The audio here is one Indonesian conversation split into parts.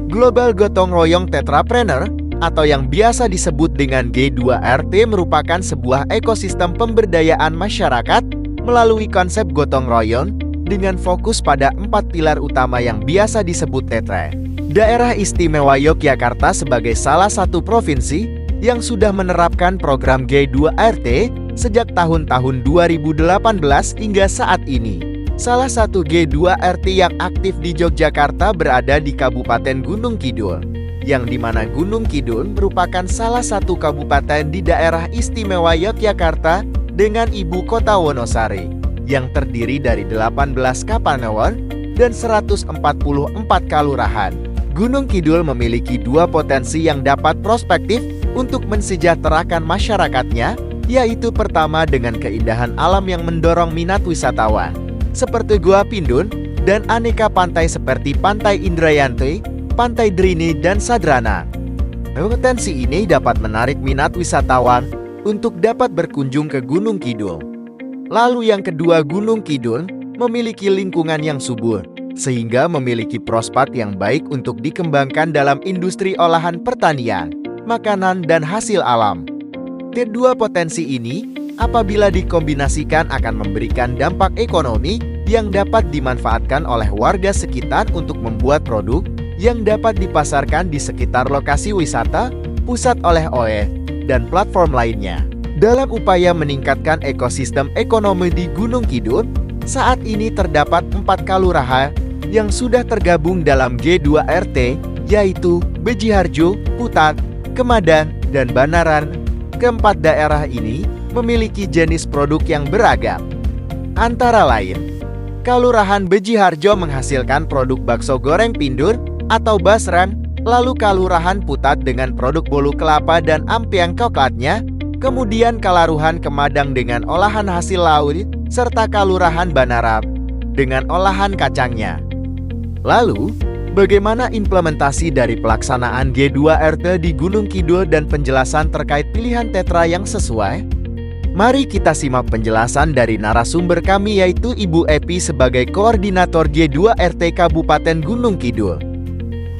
Global Gotong Royong Tetrapreneur atau yang biasa disebut dengan G2RT merupakan sebuah ekosistem pemberdayaan masyarakat melalui konsep gotong royong dengan fokus pada 4 pilar utama yang biasa disebut tetra. Daerah Istimewa Yogyakarta sebagai salah satu provinsi yang sudah menerapkan program G2RT sejak tahun-tahun 2018 hingga saat ini. Salah satu G2RT yang aktif di Yogyakarta berada di Kabupaten Gunung Kidul, yang dimana Gunung Kidul merupakan salah satu kabupaten di daerah istimewa Yogyakarta dengan ibu kota Wonosari, yang terdiri dari 18 kapanewon dan 144 kalurahan. Gunung Kidul memiliki 2 potensi yang dapat prospektif untuk mensejahterakan masyarakatnya, yaitu pertama dengan keindahan alam yang mendorong minat wisatawan, seperti Gua Pindun dan aneka pantai seperti Pantai Indrayanti, Pantai Drini, dan Sadrana. Potensi ini dapat menarik minat wisatawan untuk dapat berkunjung ke Gunung Kidul. Lalu yang kedua, Gunung Kidul memiliki lingkungan yang subur, sehingga memiliki prospek yang baik untuk dikembangkan dalam industri olahan pertanian, makanan, dan hasil alam. Kedua potensi ini apabila dikombinasikan akan memberikan dampak ekonomi yang dapat dimanfaatkan oleh warga sekitar untuk membuat produk yang dapat dipasarkan di sekitar lokasi wisata, pusat oleh-oleh, dan platform lainnya. Dalam upaya meningkatkan ekosistem ekonomi di Gunung Kidul, saat ini terdapat 4 kalurahan yang sudah tergabung dalam G2RT, yaitu Bejiharjo, Putat, Kemadan, dan Banaran. Keempat daerah ini memiliki jenis produk yang beragam. Antara lain, Kalurahan Bejiharjo menghasilkan produk bakso goreng pindur atau basran, lalu Kalurahan Putat dengan produk bolu kelapa dan ampiang coklatnya, kemudian Kalaruhan Kemadang dengan olahan hasil laut, serta Kalurahan Banaran dengan olahan kacangnya. Lalu, bagaimana implementasi dari pelaksanaan G2RT di Gunung Kidul dan penjelasan terkait pilihan tetra yang sesuai? Mari kita simak penjelasan dari narasumber kami, yaitu Ibu Epi sebagai Koordinator G2RT Kabupaten Gunung Kidul.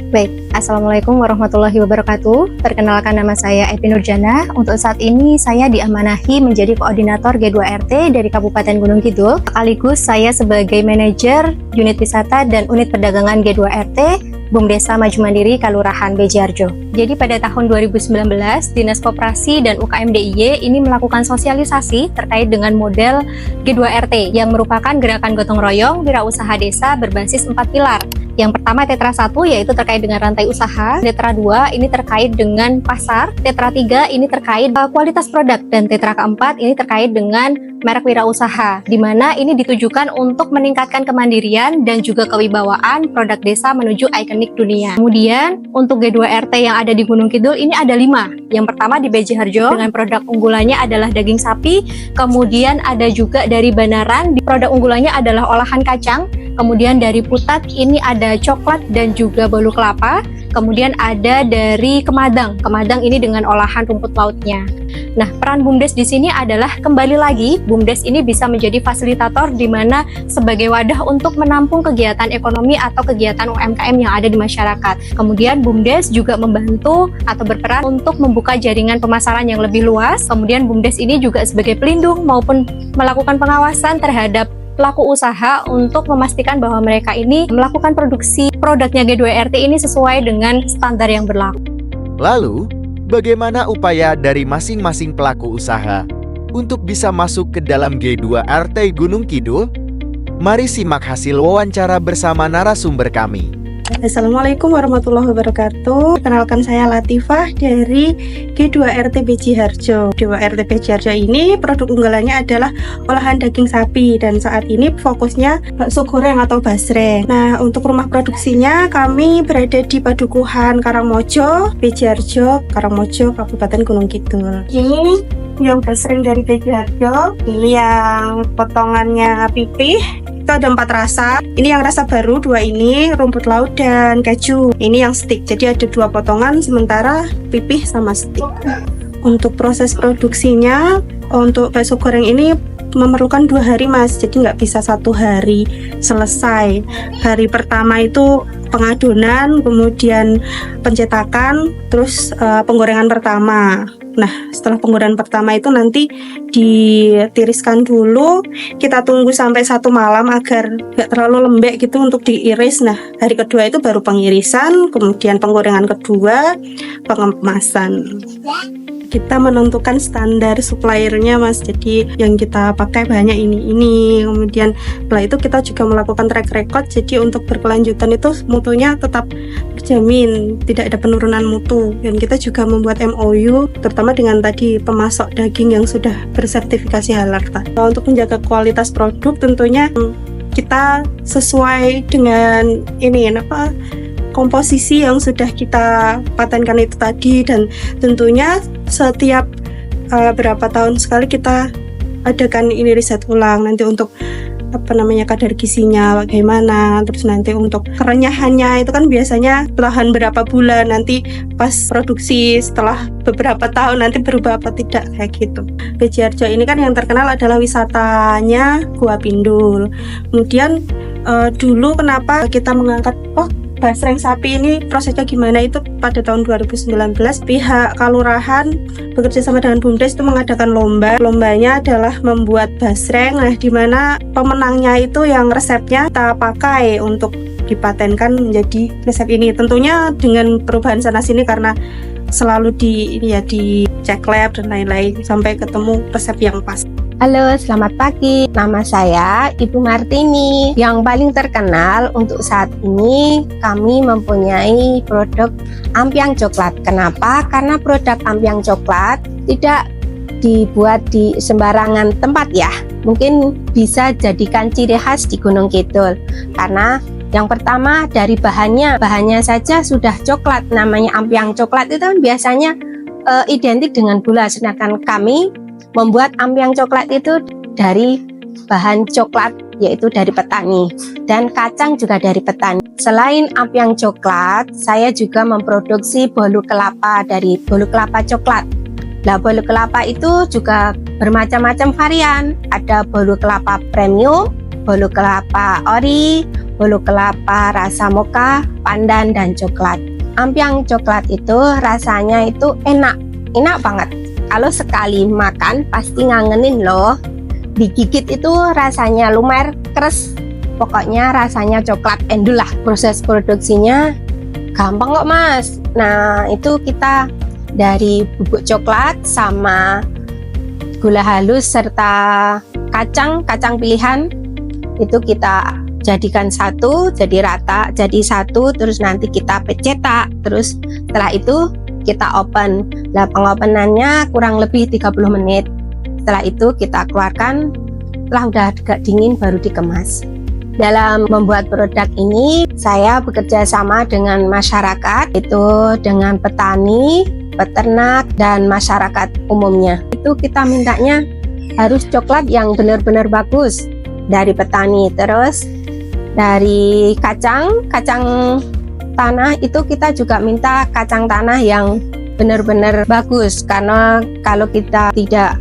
Baik, Assalamualaikum warahmatullahi wabarakatuh. Perkenalkan, nama saya Epi Nurjana. Untuk saat ini saya diamanahi menjadi Koordinator G2RT dari Kabupaten Gunung Kidul. Sekaligus saya sebagai Manajer Unit Wisata dan Unit Perdagangan G2RT BUMDesa Maju Mandiri Kalurahan Bejiharjo. Jadi pada tahun 2019, Dinas Koperasi dan UKM DIY ini melakukan sosialisasi terkait dengan model G2RT yang merupakan gerakan gotong royong wirausaha desa berbasis 4 pilar. Yang pertama Tetra 1 yaitu terkait dengan rantai usaha, Tetra 2 ini terkait dengan pasar, Tetra 3 ini terkait kualitas produk, dan Tetra keempat ini terkait dengan merek wirausaha, di mana ini ditujukan untuk meningkatkan kemandirian dan juga kewibawaan produk desa menuju ikonik dunia. Kemudian untuk G2RT yang ada di Gunung Kidul ini ada 5. Yang pertama di Bejiharjo dengan produk unggulannya adalah daging sapi, kemudian ada juga dari Banaran, produk unggulannya adalah olahan kacang, kemudian dari Putat ini ada coklat dan juga bolu kelapa, kemudian ada dari Kemadang. Kemadang ini dengan olahan rumput lautnya. Nah, peran BUMDes di sini adalah kembali lagi BUMDes ini bisa menjadi fasilitator di mana sebagai wadah untuk menampung kegiatan ekonomi atau kegiatan UMKM yang ada di masyarakat. Kemudian BUMDes juga membantu atau berperan untuk membuka jaringan pemasaran yang lebih luas. Kemudian BUMDes ini juga sebagai pelindung maupun melakukan pengawasan terhadap pelaku usaha untuk memastikan bahwa mereka ini melakukan produksi produknya G2RT ini sesuai dengan standar yang berlaku. Lalu, bagaimana upaya dari masing-masing pelaku usaha untuk bisa masuk ke dalam G2RT Gunung Kidul? Mari simak hasil wawancara bersama narasumber kami. Assalamualaikum warahmatullahi wabarakatuh. Kenalkan, saya Latifah dari G2RT Bejiharjo. G2RT Bejiharjo ini produk unggulannya adalah olahan daging sapi dan saat ini fokusnya bakso goreng atau basreng. Nah, untuk rumah produksinya kami berada di Padukuhan Karangmojo, Bejiharjo, Karangmojo, Kabupaten Gunung Kidul. Ini yang basreng dari Bejiharjo, ini yang potongannya pipih. Itu ada 4 rasa. Ini yang rasa baru 2 ini, rumput laut dan keju. Ini yang stick. Jadi ada 2 potongan, sementara pipih sama stick. Untuk proses produksinya, untuk bakso goreng ini memerlukan 2 hari Mas, jadi nggak bisa 1 hari selesai. Hari pertama itu pengadonan, kemudian pencetakan, terus penggorengan pertama. Nah, setelah penggorengan pertama itu nanti ditiriskan dulu, kita tunggu sampai 1 malam agar nggak terlalu lembek gitu untuk diiris. Nah, hari kedua itu baru pengirisan, kemudian penggorengan kedua, pengemasan. Kita menentukan standar suppliernya Mas, jadi yang kita pakai banyak ini, kemudian setelah itu kita juga melakukan track record, jadi untuk berkelanjutan itu mutunya tetap terjamin, tidak ada penurunan mutu. Dan kita juga membuat MOU terutama dengan tadi pemasok daging yang sudah bersertifikasi halal. Nah, untuk menjaga kualitas produk tentunya kita sesuai dengan komposisi yang sudah kita patenkan itu tadi, dan tentunya setiap berapa tahun sekali kita adakan ini riset ulang nanti untuk kadar gizinya bagaimana, terus nanti untuk kerenyahannya itu kan biasanya tahan berapa bulan, nanti pas produksi setelah beberapa tahun nanti berubah apa tidak, kayak gitu. BJ Harjo ini kan yang terkenal adalah wisatanya Gua Pindul. Kemudian dulu kenapa kita mengangkat basreng sapi ini prosesnya gimana, itu pada tahun 2019 pihak Kalurahan bekerja sama dengan BUMDes itu mengadakan lombanya adalah membuat basreng. Nah, dimana pemenangnya itu yang resepnya kita pakai untuk dipatenkan menjadi resep ini, tentunya dengan perubahan sana sini karena selalu dicek lab dan lain-lain sampai ketemu resep yang pas. Halo, selamat pagi. Nama saya Ibu Martini. Yang paling terkenal untuk saat ini kami mempunyai produk ampiang coklat. Kenapa? Karena produk ampiang coklat tidak dibuat di sembarangan tempat ya. Mungkin bisa jadikan ciri khas di Gunung Kidul. Karena yang pertama dari bahannya saja sudah coklat. Namanya ampiang coklat itu kan biasanya identik dengan gula, sedangkan kami membuat ampiang coklat itu dari bahan coklat, yaitu dari petani, dan kacang juga dari petani. Selain ampiang coklat, saya juga memproduksi bolu kelapa dari bolu kelapa coklat. Nah, bolu kelapa itu juga bermacam-macam varian. Ada bolu kelapa premium, bolu kelapa ori, bolu kelapa rasa mocha, pandan, dan coklat. Ampiang coklat itu rasanya itu enak banget. Kalau sekali makan pasti ngangenin loh. Digigit itu rasanya lumer, keres. Pokoknya rasanya coklat endul lah. Proses produksinya gampang kok Mas. Nah, itu kita dari bubuk coklat sama gula halus serta kacang pilihan itu kita jadikan satu, jadi rata, jadi satu, terus nanti kita cetak, terus setelah itu kita open. Nah, pengopenannya kurang lebih 30 menit. Setelah itu kita keluarkan, setelah udah agak dingin baru dikemas. Dalam membuat produk ini, saya bekerja sama dengan masyarakat, itu dengan petani, peternak, dan masyarakat umumnya. Itu kita mintanya harus coklat yang benar-benar bagus dari petani. Terus dari kacang tanah itu kita juga minta kacang tanah yang benar-benar bagus, karena kalau kita tidak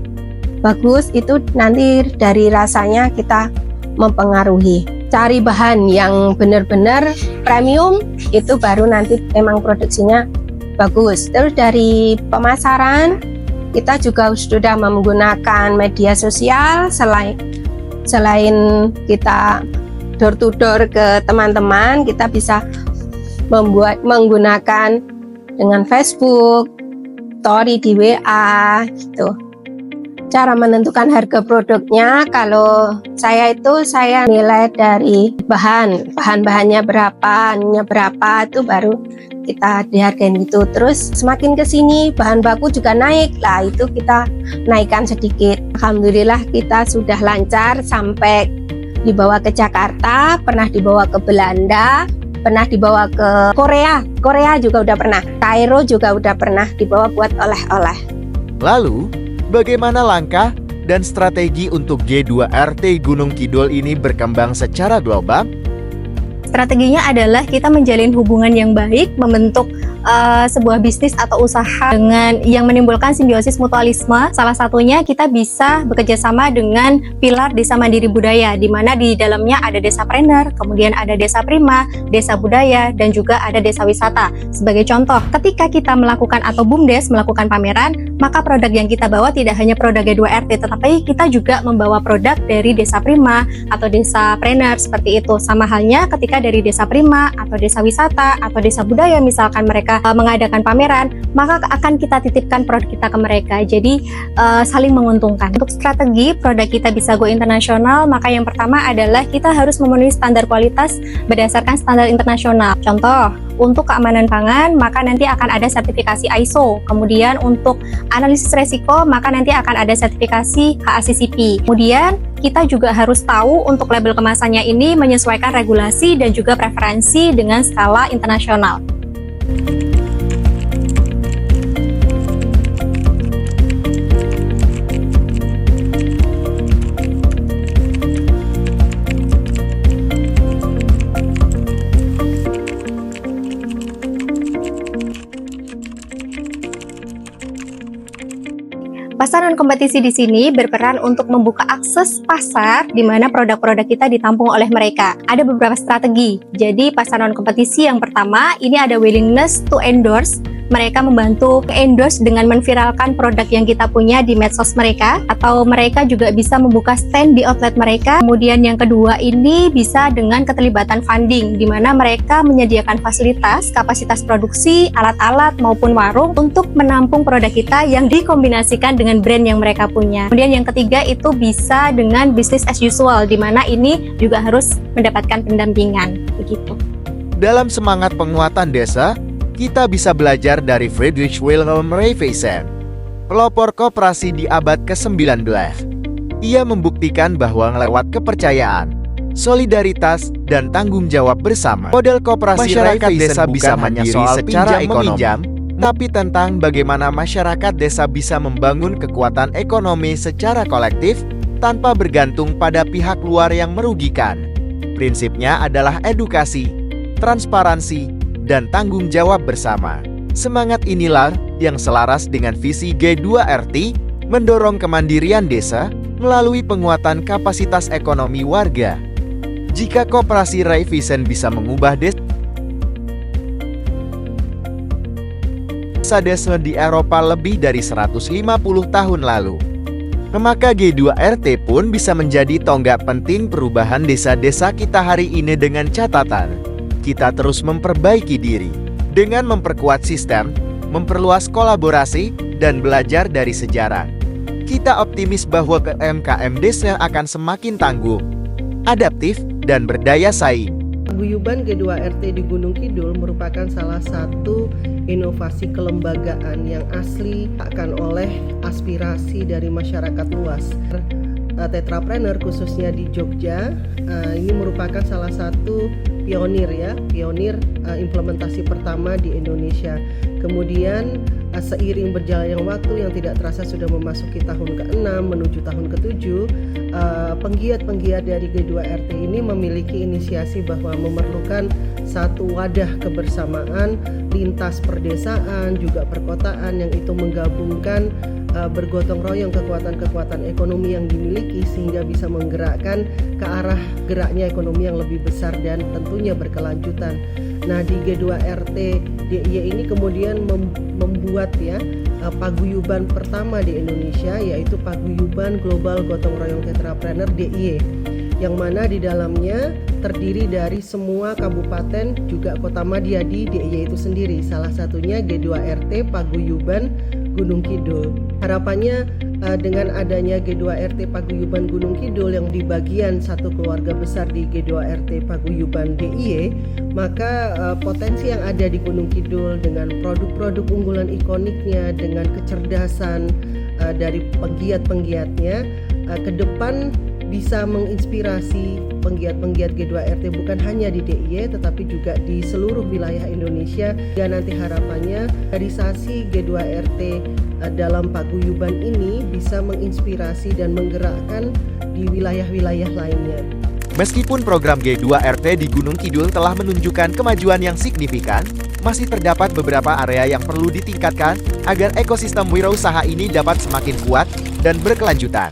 bagus itu nanti dari rasanya kita mempengaruhi. Cari bahan yang benar-benar premium, itu baru nanti memang produksinya bagus. Terus dari pemasaran kita juga sudah menggunakan media sosial. Selain kita door to door ke teman-teman, kita bisa menggunakan dengan Facebook, story di WA gitu. Cara menentukan harga produknya, kalau saya nilai dari bahannya berapa itu baru kita dihargain gitu. Terus semakin kesini bahan baku juga naik lah, itu kita naikkan sedikit. Alhamdulillah kita sudah lancar sampai dibawa ke Jakarta, pernah dibawa ke Belanda, pernah dibawa ke Korea juga udah pernah, Kairo juga udah pernah dibawa buat oleh-oleh. Lalu, bagaimana langkah dan strategi untuk G2RT Gunung Kidul ini berkembang secara global? Strateginya adalah kita menjalin hubungan yang baik, membentuk sebuah bisnis atau usaha dengan yang menimbulkan simbiosis mutualisme. Salah satunya kita bisa bekerja sama dengan pilar Desa Mandiri Budaya, di mana di dalamnya ada Desapreneur, kemudian ada Desa Prima, Desa Budaya, dan juga ada Desa Wisata. Sebagai contoh, ketika kita melakukan atau BUMDes melakukan pameran, maka produk yang kita bawa tidak hanya produk G2RT, tetapi kita juga membawa produk dari Desa Prima atau Desapreneur seperti itu. Sama halnya ketika dari Desa Prima atau Desa Wisata atau Desa Budaya misalkan mereka mengadakan pameran, maka akan kita titipkan produk kita ke mereka. Jadi saling menguntungkan. Untuk strategi produk kita bisa go internasional, maka yang pertama adalah kita harus memenuhi standar kualitas berdasarkan standar internasional. Contoh, untuk keamanan pangan, maka nanti akan ada sertifikasi ISO. Kemudian untuk analisis resiko, maka nanti akan ada sertifikasi HACCP. Kemudian kita juga harus tahu untuk label kemasannya ini menyesuaikan regulasi dan juga preferensi dengan skala internasional. Pasar non kompetisi di sini berperan untuk membuka akses pasar di mana produk-produk kita ditampung oleh mereka. Ada beberapa strategi. Jadi pasar non kompetisi yang pertama ini ada willingness to endorse. Mereka membantu endorse dengan menviralkan produk yang kita punya di medsos mereka, atau mereka juga bisa membuka stand di outlet mereka. Kemudian yang kedua ini bisa dengan keterlibatan funding, di mana mereka menyediakan fasilitas, kapasitas produksi, alat-alat maupun warung untuk menampung produk kita yang dikombinasikan dengan brand yang mereka punya. Kemudian yang ketiga itu bisa dengan business as usual, di mana ini juga harus mendapatkan pendampingan. Begitu. Dalam semangat penguatan desa, kita bisa belajar dari Friedrich Wilhelm Raiffeisen, pelopor koperasi di abad ke-19. Ia membuktikan bahwa lewat kepercayaan, solidaritas, dan tanggung jawab bersama, model koperasi masyarakat desa bisa mandiri secara ekonomi, tapi tentang bagaimana masyarakat desa bisa membangun kekuatan ekonomi secara kolektif tanpa bergantung pada pihak luar yang merugikan. Prinsipnya adalah edukasi, transparansi, dan tanggung jawab bersama. Semangat inilah yang selaras dengan visi G2RT, mendorong kemandirian desa melalui penguatan kapasitas ekonomi warga. Jika koperasi Raiffeisen bisa mengubah desa-desa di Eropa lebih dari 150 tahun lalu, maka G2RT pun bisa menjadi tonggak penting perubahan desa-desa kita hari ini dengan catatan kita terus memperbaiki diri dengan memperkuat sistem, memperluas kolaborasi, dan belajar dari sejarah. Kita optimis bahwa UMKM desa akan semakin tangguh, adaptif, dan berdaya saing. Paguyuban G2RT di Gunung Kidul merupakan salah satu inovasi kelembagaan yang asli akan oleh aspirasi dari masyarakat luas. Tetrapreneur khususnya di Jogja ini merupakan salah satu pionir implementasi pertama di Indonesia. Kemudian seiring berjalannya waktu yang tidak terasa sudah memasuki tahun ke-6 menuju tahun ke-7, penggiat-penggiat dari G2RT ini memiliki inisiasi bahwa memerlukan satu wadah kebersamaan lintas perdesaan juga perkotaan yang itu menggabungkan bergotong royong kekuatan-kekuatan ekonomi yang dimiliki sehingga bisa menggerakkan ke arah geraknya ekonomi yang lebih besar dan tentunya berkelanjutan. Nah, di G2RT DIY ini kemudian membuat paguyuban pertama di Indonesia, yaitu Paguyuban Global Gotong Royong Tetrapreneur DIY, yang mana di dalamnya terdiri dari semua kabupaten juga kota madya di DIY itu sendiri. Salah satunya G2RT Paguyuban Gunung Kidul. Harapannya dengan adanya G2RT Paguyuban Gunung Kidul yang di bagian satu keluarga besar di G2RT Paguyuban DIY, maka potensi yang ada di Gunung Kidul dengan produk-produk unggulan ikoniknya, dengan kecerdasan dari penggiat-penggiatnya, ke depan bisa menginspirasi penggiat-penggiat G2RT bukan hanya di DIY tetapi juga di seluruh wilayah Indonesia. Dan nanti harapannya realisasi G2RT dalam paguyuban ini bisa menginspirasi dan menggerakkan di wilayah-wilayah lainnya. Meskipun program G2RT di Gunung Kidul telah menunjukkan kemajuan yang signifikan, masih terdapat beberapa area yang perlu ditingkatkan agar ekosistem wirausaha ini dapat semakin kuat dan berkelanjutan.